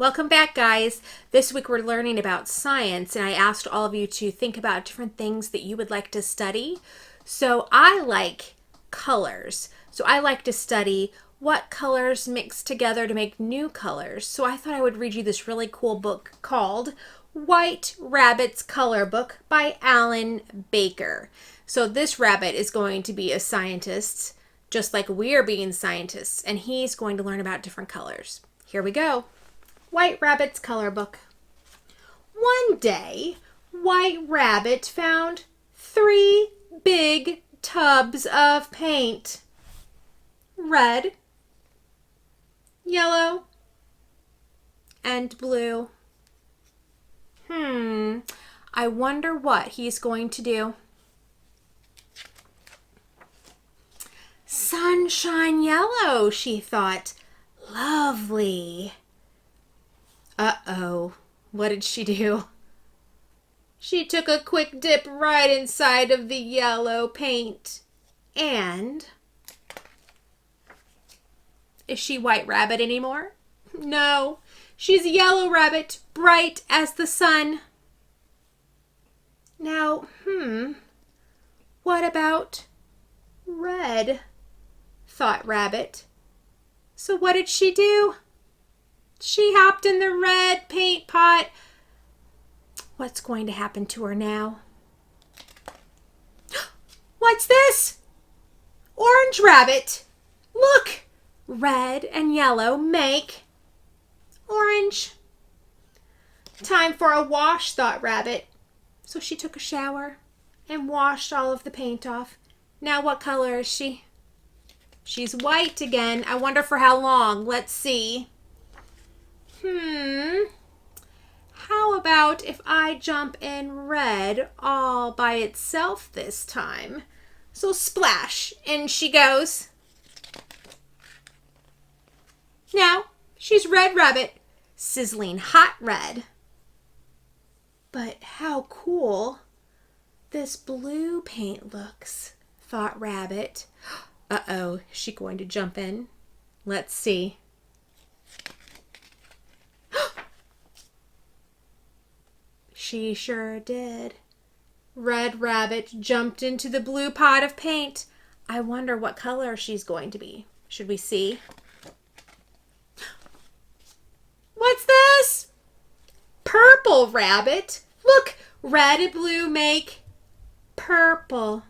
Welcome back, guys. This week we're learning about science, and I asked all of you to think about different things that you would like to study. So I like colors. So I like to study what colors mix together to make new colors. So I thought I would read you this really cool book called White Rabbit's Color Book by Alan Baker. So this rabbit is going to be a scientist, just like we're being scientists, and he's going to learn about different colors. Here we go. White Rabbit's Color Book. One day, White Rabbit found 3 big tubs of paint. Red, yellow, and blue. I wonder what he's going to do. Sunshine yellow, she thought. Lovely. Uh-oh. What did she do? She took a quick dip right inside of the yellow paint. And... is she White Rabbit anymore? No. She's Yellow Rabbit, bright as the sun. Now, what about red? Thought Rabbit. So what did she do? She hopped in the red paint pot. What's going to happen to her now? What's this? Orange Rabbit. Look! Red and yellow make orange. Time for a wash, thought Rabbit. So she took a shower and washed all of the paint off. Now what color is she? She's white again. I wonder for how long. Let's see. How about if I jump in red all by itself this time? So splash, in she goes. Now she's Red Rabbit, sizzling hot red. But how cool this blue paint looks, thought Rabbit. Uh-oh, is she going to jump in? Let's see. She sure did. Red Rabbit jumped into the blue pot of paint. I wonder what color she's going to be. Should we see? What's this? Purple Rabbit. Look, red and blue make purple.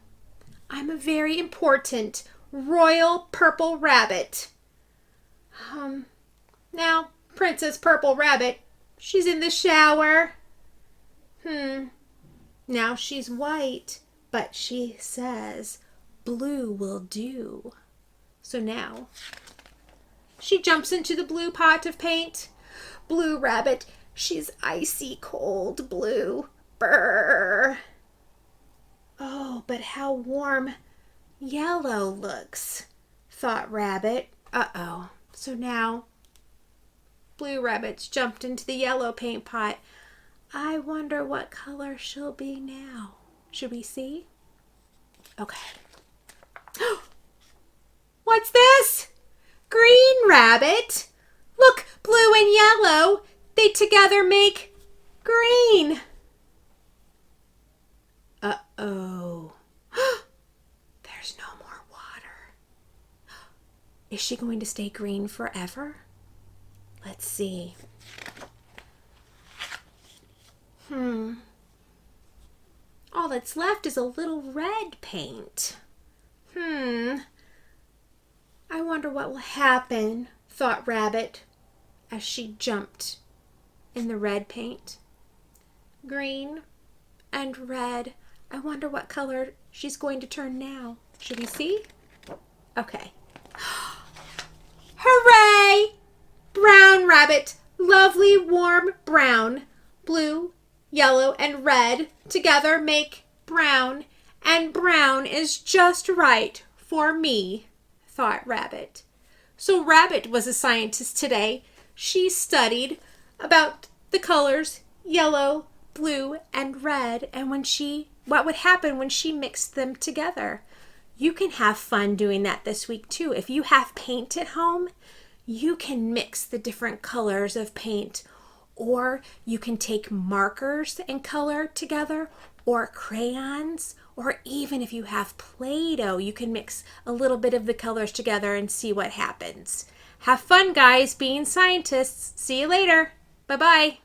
I'm a very important Royal Purple Rabbit. Now, Princess Purple Rabbit, she's in the shower. Now she's white, but she says blue will do. So now, she jumps into the blue pot of paint. Blue Rabbit, she's icy cold blue. Brr. Oh, but how warm yellow looks, thought Rabbit. Uh-oh. So now, Blue Rabbit's jumped into the yellow paint pot. I wonder what color she'll be now. Should we see? Okay. What's this? Green Rabbit. Look, blue and yellow. They together make green. Uh-oh. There's no more water. Is she going to stay green forever? Let's see. All that's left is a little red paint. I wonder what will happen, thought Rabbit, as she jumped in the red paint. Green and red. I wonder what color she's going to turn now. Should we see? Okay. Hooray! Brown Rabbit. Lovely warm brown. Blue, yellow, and red together make brown. And brown is just right for me, thought Rabbit. So Rabbit was a scientist today. She studied about the colors yellow, blue, and red, and what would happen when she mixed them together. You can have fun doing that this week too. If you have paint at home, you can mix the different colors of paint, or you can take markers and color together, or crayons, or even if you have Play-Doh, you can mix a little bit of the colors together and see what happens. Have fun, guys, being scientists. See you later. Bye-bye.